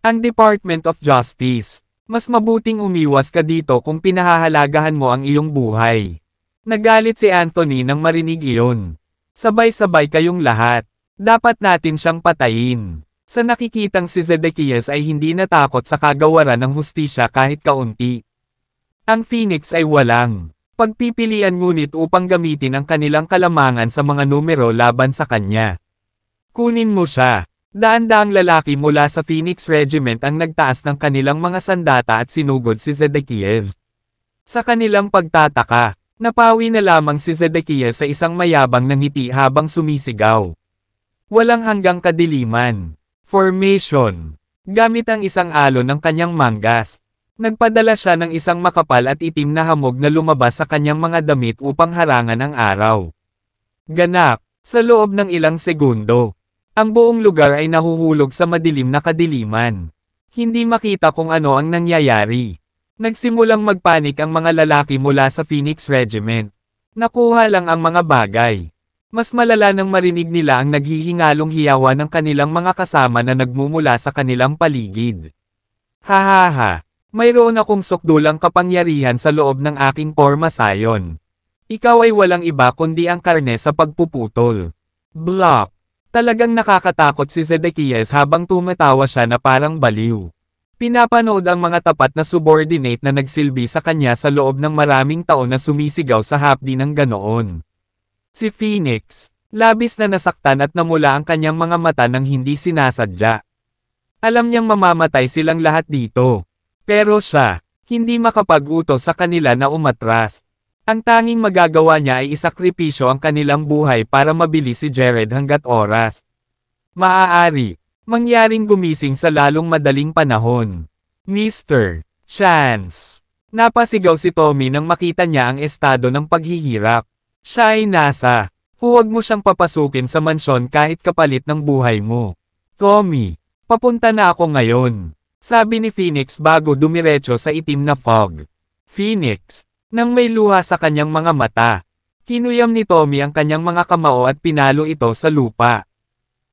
Ang Department of Justice. Mas mabuting umiwas ka dito kung pinahahalagahan mo ang iyong buhay. Nagalit si Anthony nang marinig iyon. Sabay-sabay kayong lahat. Dapat natin siyang patayin. Sa nakikitang si Zedekiah ay hindi natakot sa kagawaran ng hustisya kahit kaunti. Ang Phoenix ay walang pagpipilian ngunit upang gamitin ang kanilang kalamangan sa mga numero laban sa kanya. Kunin mo siya. Daan-daang lalaki mula sa Phoenix Regiment ang nagtaas ng kanilang mga sandata at sinugod si Zedekiah. Sa kanilang pagtataka, napawi na lamang si Zedekiah sa isang mayabang na ngiti habang sumisigaw. Walang hanggang kadiliman. Formation. Gamit ang isang alon ng kanyang manggas. Nagpadala siya ng isang makapal at itim na hamog na lumabas sa kanyang mga damit upang harangan ang araw. Ganap, sa loob ng ilang segundo. Ang buong lugar ay nahuhulog sa madilim na kadiliman. Hindi makita kung ano ang nangyayari. Nagsimulang magpanik ang mga lalaki mula sa Phoenix Regiment. Nakuha lang ang mga bagay. Mas malala nang marinig nila ang naghihingalong hiyawan ng kanilang mga kasama na nagmumula sa kanilang paligid. Hahaha, mayroon akong sukdulang kapangyarihan sa loob ng aking porma sayon. Ikaw ay walang iba kundi ang karne sa pagpuputol. Block. Talagang nakakatakot si Zedekiah habang tumatawa siya na parang baliw. Pinapanood ang mga tapat na subordinate na nagsilbi sa kanya sa loob ng maraming taon na sumisigaw sa hapdi ng ganoon. Si Phoenix, labis na nasaktan at namula ang kanyang mga mata nang hindi sinasadya. Alam niyang mamamatay silang lahat dito. Pero siya, hindi makapag-utos sa kanila na umatras. Ang tanging magagawa niya ay isakripisyo ang kanilang buhay para mabili si Jared hanggat oras. Maaari, mangyaring gumising sa lalong madaling panahon. Mr. Chance. Napasigaw si Tommy nang makita niya ang estado ng paghihirap. Siya ay nasa, huwag mo siyang papasukin sa mansyon kahit kapalit ng buhay mo. Tommy, papunta na ako ngayon. Sabi ni Phoenix bago dumiretso sa itim na fog. Phoenix, nang may luha sa kanyang mga mata, kinuyam ni Tommy ang kanyang mga kamao at pinalo ito sa lupa.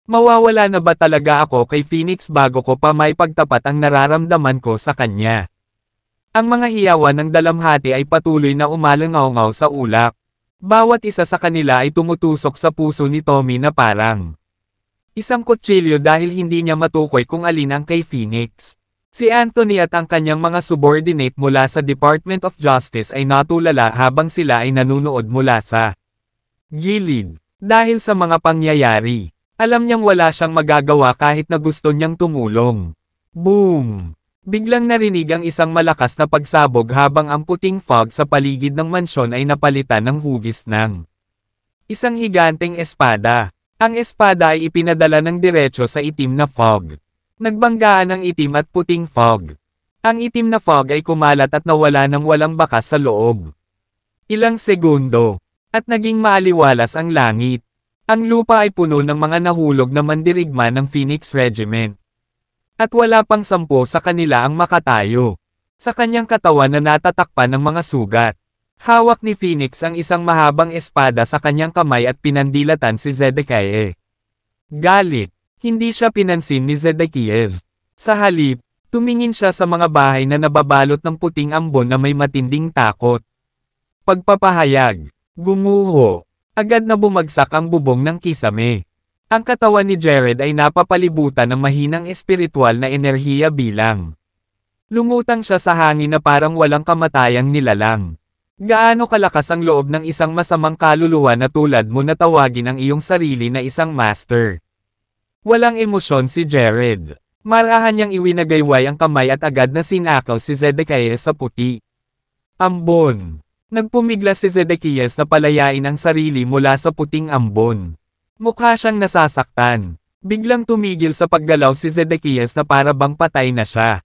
Mawawala na ba talaga ako kay Phoenix bago ko pa may pagtapat ang nararamdaman ko sa kanya? Ang mga hiyawan ng dalamhati ay patuloy na umalangaw-ngaw sa ulap. Bawat isa sa kanila ay tumutusok sa puso ni Tommy na parang isang kutsilyo dahil hindi niya matukoy kung alin ang kay Phoenix. Si Anthony at ang kanyang mga subordinate mula sa Department of Justice ay natulala habang sila ay nanunood mula sa gilid. Dahil sa mga pangyayari, alam niyang wala siyang magagawa kahit na gusto niyang tumulong. Boom! Biglang narinig ang isang malakas na pagsabog habang ang puting fog sa paligid ng mansyon ay napalitan ng hugis ng isang higanteng espada. Ang espada ay ipinadala ng diretso sa itim na fog. Nagbanggaan ang itim at puting fog. Ang itim na fog ay kumalat at nawala ng walang bakas sa loob. Ilang segundo, at naging maaliwalas ang langit. Ang lupa ay puno ng mga nahulog na mandirigma ng Phoenix Regiment. At wala pang 10 sa kanila ang makatayo. Sa kanyang katawan na natatakpan ng mga sugat. Hawak ni Phoenix ang isang mahabang espada sa kanyang kamay at pinandilatan si Zedekiah. Galit. Hindi siya pinansin ni Zedekiah. Sa halip, tumingin siya sa mga bahay na nababalot ng puting ambon na may matinding takot. Pagpapahayag. Gumuho. Agad na bumagsak ang bubong ng kisame. Ang katawan ni Jared ay napapalibutan ng mahinang espiritual na enerhiya bilang lumutang siya sa hangin na parang walang kamatayang nilalang. Gaano kalakas ang loob ng isang masamang kaluluwa na tulad mo na tawagin ang iyong sarili na isang master? Walang emosyon si Jared. Marahan niyang iwinagayway ang kamay at agad na sinakaw si Zedekiah sa puti. Ambon. Nagpumiglas si Zedekiah na palayain ang sarili mula sa puting ambon. Mukha siyang nasasaktan. Biglang tumigil sa paggalaw si Zedekiah na para bang patay na siya.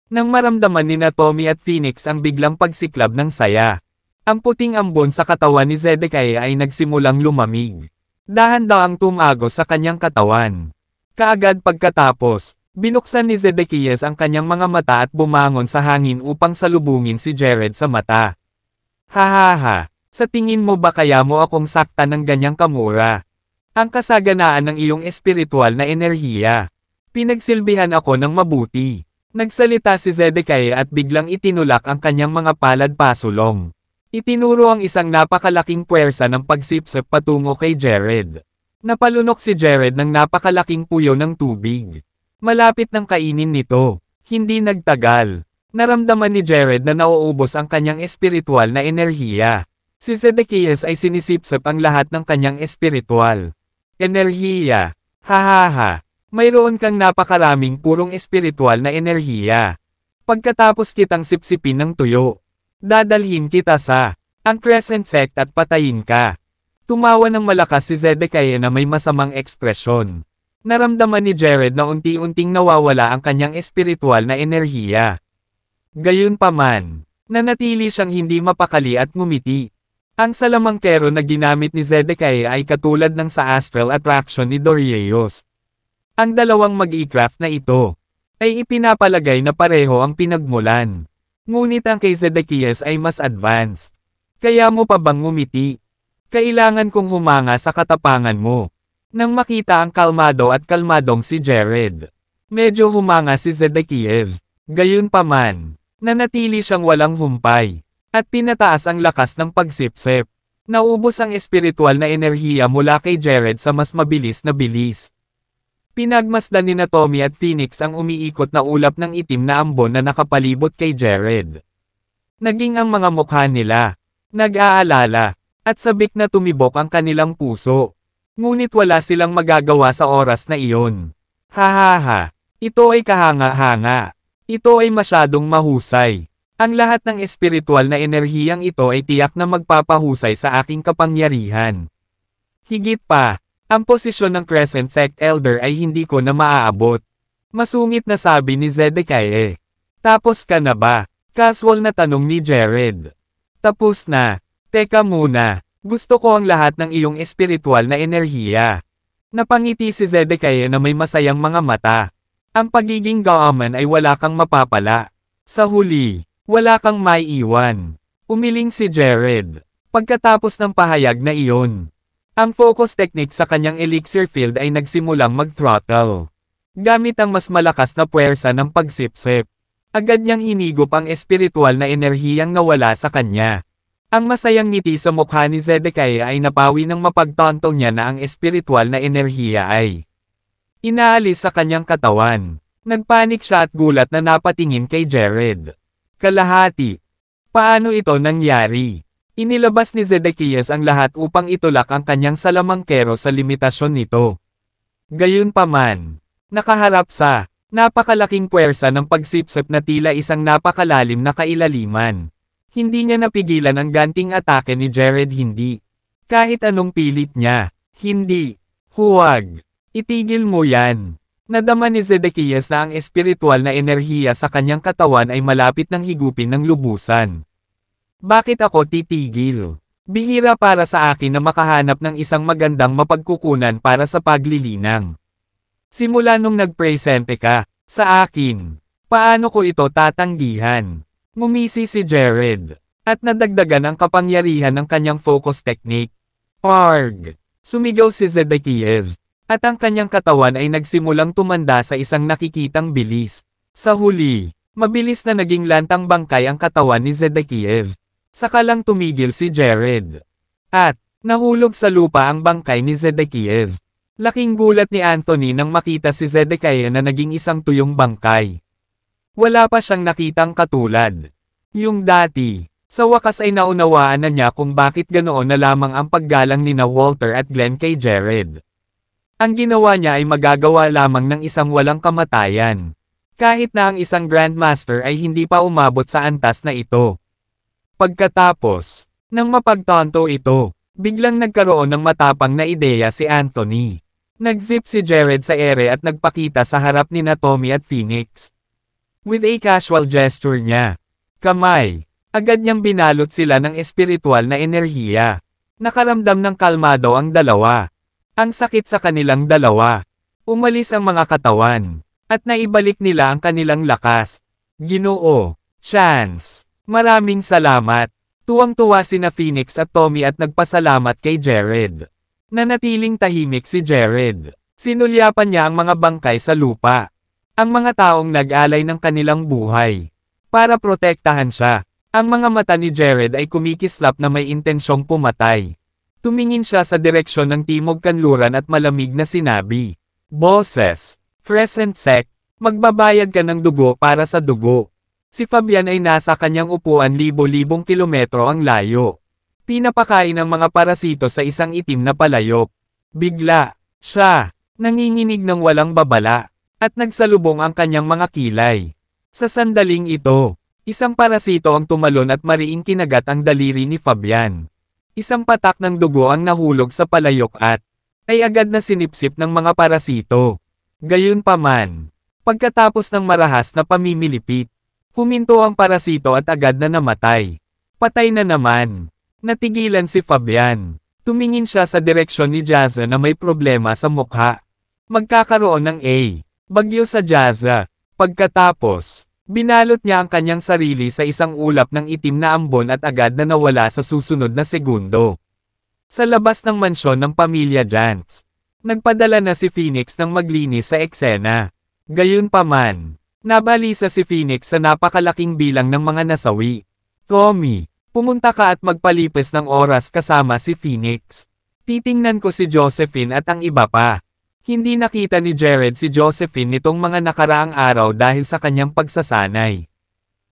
Nang maramdaman ni Tommy at Phoenix ang biglang pagsiklab ng saya. Ang puting ambon sa katawan ni Zedekiah ay nagsimulang lumamig. Dahan-dahang tumago sa kanyang katawan. Kaagad pagkatapos, binuksan ni Zedekiah ang kanyang mga mata at bumangon sa hangin upang salubungin si Jared sa mata. Hahaha, sa tingin mo ba kaya mo akong saktan ng ganyang kamura? Ang kasaganaan ng iyong espiritual na enerhiya. Pinagsilbihan ako ng mabuti. Nagsalita si Zedekiah at biglang itinulak ang kanyang mga palad pasulong. Itinuro ang isang napakalaking puwersa ng pagsipsip patungo kay Jared. Napalunok si Jared ng napakalaking puyo ng tubig. Malapit nang kainin nito. Hindi nagtagal. Naramdaman ni Jared na nauubos ang kanyang espiritual na enerhiya. Si Zedekiah ay sinisipsip ang lahat ng kanyang espiritual enerhiya. Hahaha. Mayroon kang napakaraming purong espiritual na enerhiya. Pagkatapos kitang sipsipin ng tuyo, dadalhin kita sa ang Crescent Sect at patayin ka. Tumawa ng malakas si Zedekiah na may masamang ekspresyon. Naramdaman ni Jared na unti-unting nawawala ang kanyang espiritual na enerhiya. Gayunpaman, nanatili siyang hindi mapakali at ngumiti. Ang salamangkero na ginamit ni Zedekiah ay katulad ng sa astral attraction ni Doriaeus. Ang dalawang mag-i-craft na ito ay ipinapalagay na pareho ang pinagmulan. Ngunit ang kay Zedekiah ay mas advanced. Kaya mo pa bang ngumiti? Kailangan kong humanga sa katapangan mo. Nang makita ang kalmado at kalmadong si Jared, medyo humanga si Zedekiah. Gayunpaman, nanatili siyang walang humpay, at pinataas ang lakas ng pagsipsip. Naubos ang espiritual na enerhiya mula kay Jared sa mas mabilis na bilis. Pinagmasdan ni Tommy at Phoenix ang umiikot na ulap ng itim na ambon na nakapalibot kay Jared. Naging ang mga mukha nila nag-aalala, At sabik na tumibok ang kanilang puso. Ngunit wala silang magagawa sa oras na iyon. Hahaha. Ito ay kahanga-hanga. Ito ay masyadong mahusay. Ang lahat ng espiritual na enerhiyang ito ay tiyak na magpapahusay sa aking kapangyarihan. Higit pa, ang posisyon ng Crescent Sect Elder ay hindi ko na maaabot. Masungit na sabi ni Zedekiah. Tapos ka na ba? Casual na tanong ni Jared. Tapos na. Teka muna. Gusto ko ang lahat ng iyong espiritual na enerhiya. Napangiti si Zedekiah na may masayang mga mata. Ang pagiging Gaaman ay wala kang mapapala. Sa huli, wala kang maiiwan. Umiling si Jared. Pagkatapos ng pahayag na iyon, ang focus technique sa kanyang elixir field ay nagsimulang mag-throttle. Gamit ang mas malakas na puwersa ng pagsipsip. Agad niyang hinigop ang espiritual na enerhiyang nawala sa kanya. Ang masayang ngiti sa mukha ni Zedekiah ay napawi ng mapagtantong niya na ang espiritual na enerhiya ay inaalis sa kanyang katawan. Nagpanik siya at gulat na napatingin kay Jared. Kalahati. Paano ito nangyari? Inilabas ni Zedekiah ang lahat upang itulak ang kanyang salamangkero sa limitasyon nito. Gayunpaman, nakaharap sa napakalaking puwersa ng pagsipsip na tila isang napakalalim na kailaliman. Hindi niya napigilan ang ganting atake ni Jared hindi. Kahit anong pilit niya, hindi. Huwag. Itigil mo yan. Nadama ni Zedekiah na ang espiritual na enerhiya sa kanyang katawan ay malapit ng higupin ng lubusan. Bakit ako titigil? Bihira para sa akin na makahanap ng isang magandang mapagkukunan para sa paglilinang. Simula nung nagpresente ka sa akin, paano ko ito tatanggihan? Ngumisi si Jared, at nadagdagan ang kapangyarihan ng kanyang focus technique. Arg! Sumigaw si Zedekiah, at ang kanyang katawan ay nagsimulang tumanda sa isang nakikitang bilis. Sa huli, mabilis na naging lantang bangkay ang katawan ni Zedekiah. Saka lang tumigil si Jared. At, nahulog sa lupa ang bangkay ni Zedekiah. Laking gulat ni Anthony nang makita si Zedekiah na naging isang tuyong bangkay. Wala pa siyang nakitang katulad. Yung dati, sa wakas ay naunawaan na niya kung bakit ganoon na lamang ang paggalang nina Walter at Glenn kay Jared. Ang ginawa niya ay magagawa lamang ng isang walang kamatayan. Kahit na ang isang Grandmaster ay hindi pa umabot sa antas na ito. Pagkatapos, nang mapagtanto ito, biglang nagkaroon ng matapang na ideya si Anthony. Nag-zip si Jared sa ere at nagpakita sa harap ni Tommy at Phoenix. With a casual gesture niya, kamay, agad niyang binalot sila ng espiritual na enerhiya. Nakaramdam ng kalmado ang dalawa. Ang sakit sa kanilang dalawa. Umalis ang mga katawan, at naibalik nila ang kanilang lakas. Ginoo, Chance. Maraming salamat. Tuwang-tuwa sina Phoenix at Tommy at nagpasalamat kay Jared. Nanatiling tahimik si Jared. Sinulyapan niya ang mga bangkay sa lupa. Ang mga taong nag-alay ng kanilang buhay. Para protektahan siya. Ang mga mata ni Jared ay kumikislap na may intensyong pumatay. Tumingin siya sa direksyon ng timog kanluran at malamig na sinabi, "Boses, Crescent Sect, magbabayad ka ng dugo para sa dugo." Si Fabian ay nasa kanyang upuan libo-libong kilometro ang layo. Pinapakain ang mga parasito sa isang itim na palayok. Bigla, siya, nanginginig ng walang babala, at nagsalubong ang kanyang mga kilay. Sa sandaling ito, isang parasito ang tumalon at mariing kinagat ang daliri ni Fabian. Isang patak ng dugo ang nahulog sa palayok at ay agad na sinipsip ng mga parasito. Gayunpaman, pagkatapos ng marahas na pamimilipit, huminto ang parasito at agad na namatay. Patay na naman. Natigilan si Fabian. Tumingin siya sa direksyon ni Jazza na may problema sa mukha. Magkakaroon ng bagyo sa Jazza. Pagkatapos, binalot niya ang kanyang sarili sa isang ulap ng itim na ambon at agad na nawala sa susunod na segundo. Sa labas ng mansyon ng pamilya Jantz, nagpadala na si Phoenix ng maglinis sa eksena. Gayunpaman, nabalisa si Phoenix sa napakalaking bilang ng mga nasawi. Tommy, pumunta ka at magpalipis ng oras kasama si Phoenix. Titingnan ko si Josephine at ang iba pa. Hindi nakita ni Jared si Josephine nitong mga nakaraang araw dahil sa kanyang pagsasanay.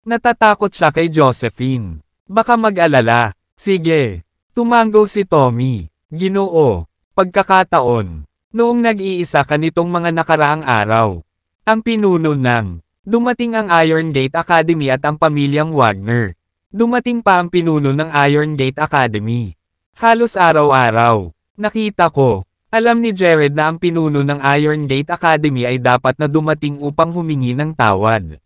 Natatakot siya kay Josephine. Baka mag-alala. Sige. Tumango si Tommy. Ginoo. Pagkakataon. Noong nag-iisa ka nitong mga nakaraang araw. Ang pinuno ng. Dumating ang Iron Gate Academy at ang pamilyang Wagner. Dumating pa ang pinuno ng Iron Gate Academy. Halos araw-araw. Nakita ko. Alam ni Jared na ang pinuno ng Iron Gate Academy ay dapat na dumating upang humingi ng tawad.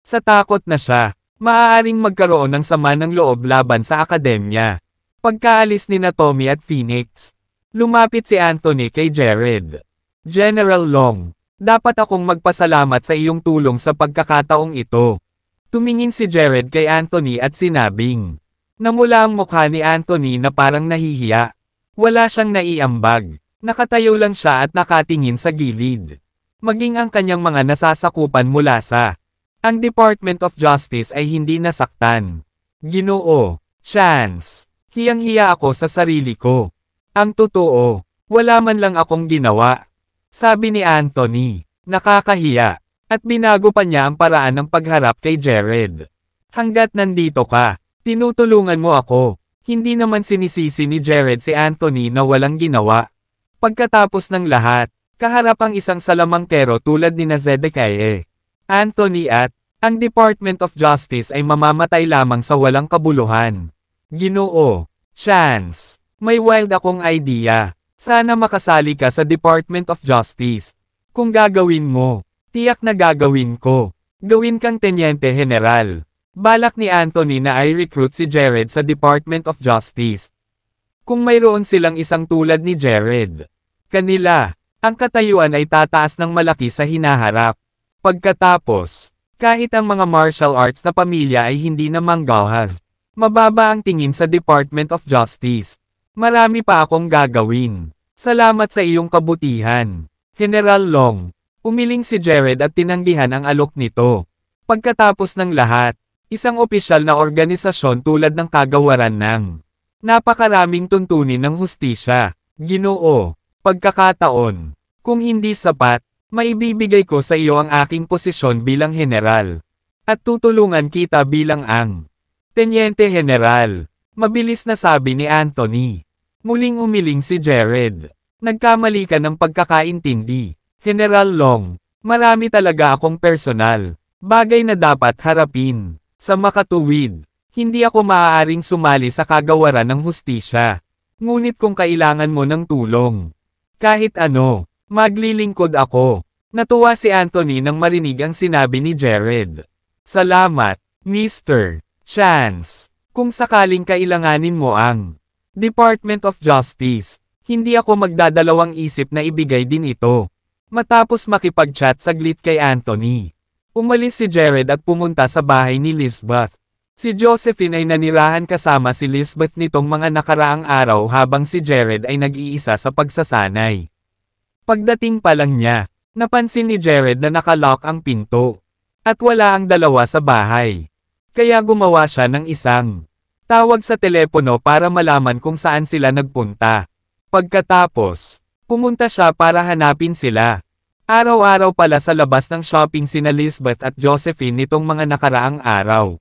Sa takot na siya, maaaring magkaroon ng sama ng loob laban sa akademya. Pagkaalis ni Tommy at Phoenix, lumapit si Anthony kay Jared. General Long, dapat akong magpasalamat sa iyong tulong sa pagkakataong ito. Tumingin si Jared kay Anthony at sinabing. Namula ang mukha ni Anthony na parang nahihiya. Wala siyang naiambag. Nakatayo lang siya at nakatingin sa gilid. Maging ang kanyang mga nasasakupan mula sa ang Department of Justice ay hindi nasaktan. Ginoo, Chance, hiyang-hiya ako sa sarili ko. Ang totoo, wala man lang akong ginawa. Sabi ni Anthony, nakakahiya. At binago pa niya ang paraan ng pagharap kay Jared. Hanggat nandito ka, tinutulungan mo ako. Hindi naman sinisisi ni Jared si Anthony na walang ginawa. Pagkatapos ng lahat, kaharap ang isang salamangkero tulad ni Zedekiah, Anthony at ang Department of Justice ay mamamatay lamang sa walang kabuluhan. Ginoo, Chance, may wild akong idea. Sana makasali ka sa Department of Justice. Kung gagawin mo, tiyak na gagawin ko. Gawin kang Tenyente General. Balak ni Anthony na i-recruit si Jared sa Department of Justice. Kung mayroon silang isang tulad ni Jared, kanila, ang katayuan ay tataas ng malaki sa hinaharap. Pagkatapos, kahit ang mga martial arts na pamilya ay hindi na manggahas, mababa ang tingin sa Department of Justice. Marami pa akong gagawin. Salamat sa iyong kabutihan. General Long, umiling si Jared at tinanggihan ang alok nito. Pagkatapos ng lahat, isang opisyal na organisasyon tulad ng kagawaran ng napakaraming tuntunin ng hustisya. Ginoo, pagkakataon. Kung hindi sapat, maibibigay ko sa iyo ang aking posisyon bilang general. At tutulungan kita bilang ang Tenyente General. Mabilis na sabi ni Anthony. Muling umiling si Jared. Nagkamali ka ng pagkakaintindi. General Long, marami talaga akong personal. Bagay na dapat harapin. Sa makatuwid, hindi ako maaaring sumali sa kagawaran ng hustisya. Ngunit kung kailangan mo ng tulong, kahit ano, maglilingkod ako. Natuwa si Anthony nang marinig ang sinabi ni Jared. Salamat, Mr. Chance. Kung sakaling kailanganin mo ang Department of Justice, hindi ako magdadalawang isip na ibigay din ito. Matapos makipag-chat saglit kay Anthony, umalis si Jared at pumunta sa bahay ni Lisbeth. Si Josephine ay nanirahan kasama si Lisbeth nitong mga nakaraang araw habang si Jared ay nag-iisa sa pagsasanay. Pagdating pa lang niya, napansin ni Jared na nakalock ang pinto. At wala ang dalawa sa bahay. Kaya gumawa siya ng isang tawag sa telepono para malaman kung saan sila nagpunta. Pagkatapos, pumunta siya para hanapin sila. Araw-araw pala sa labas ng shopping sina Lisbeth at Josephine nitong mga nakaraang araw.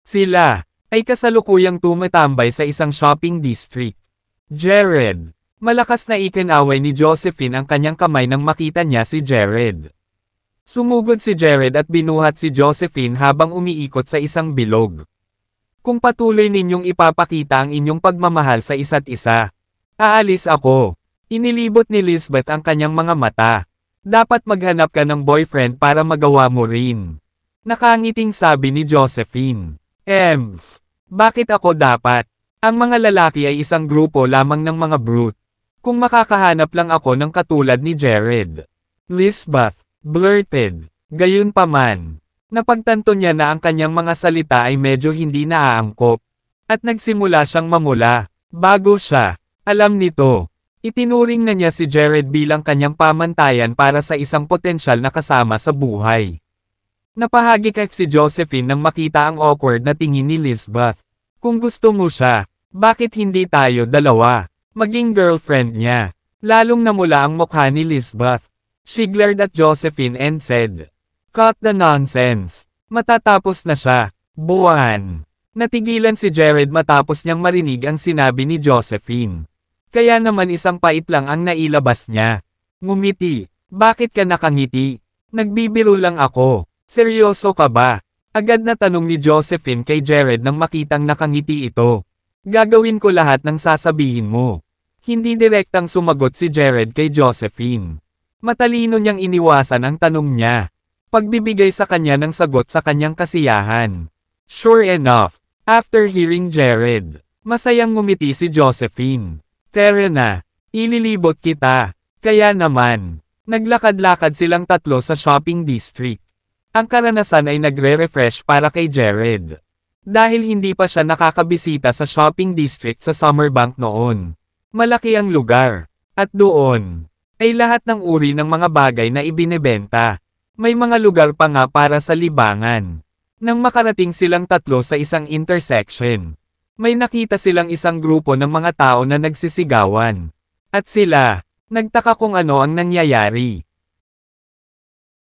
Sila ay kasalukuyang tumatambay sa isang shopping district. Jared, malakas na ikinaway ni Josephine ang kanyang kamay nang makita niya si Jared. Sumugod si Jared at binuhat si Josephine habang umiikot sa isang bilog. Kung patuloy ninyong ipapakita ang inyong pagmamahal sa isa't isa, aalis ako. Inilibot ni Lisbeth ang kanyang mga mata. Dapat maghanap ka ng boyfriend para magawa mo rin. Nakangiting sabi ni Josephine. Bakit ako dapat? Ang mga lalaki ay isang grupo lamang ng mga brute. Kung makakahanap lang ako ng katulad ni Jared. Lisbeth blurted. Gayunpaman, napagtanto niya na ang kanyang mga salita ay medyo hindi naaangkop. At nagsimula siyang mamula. Bago siya alam nito, itinuring na niya si Jared bilang kanyang pamantayan para sa isang potensyal na kasama sa buhay. Napahagikak si Josephine nang makita ang awkward na tingin ni Lisbeth. Kung gusto mo siya, bakit hindi tayo dalawa? Maging girlfriend niya. Lalong namula ang mukha ni Lisbeth. She glared at Josephine and said, "Cut the nonsense. Matatapos na siya, buwan." Natigilan si Jared matapos niyang marinig ang sinabi ni Josephine. Kaya naman isang pait lang ang nailabas niya. Ngumiti. Bakit ka nakangiti? Nagbibiro lang ako. Seryoso ka ba? Agad na tanong ni Josephine kay Jared nang makitang nakangiti ito. Gagawin ko lahat ng sasabihin mo. Hindi direktang sumagot si Jared kay Josephine. Matalino niyang iniwasan ang tanong niya. Pagbibigay sa kanya ng sagot sa kanyang kasiyahan. Sure enough, after hearing Jared, masayang ngumiti si Josephine. Tara na, ililibot kita. Kaya naman, naglakad-lakad silang tatlo sa shopping district. Ang karanasan ay nagre-refresh para kay Jared. Dahil hindi pa siya nakakabisita sa shopping district sa Summerbank noon. Malaki ang lugar. At doon, ay lahat ng uri ng mga bagay na ibinebenta. May mga lugar pa nga para sa libangan. Nang makarating silang tatlo sa isang intersection, may nakita silang isang grupo ng mga tao na nagsisigawan. At sila, nagtaka kung ano ang nangyayari.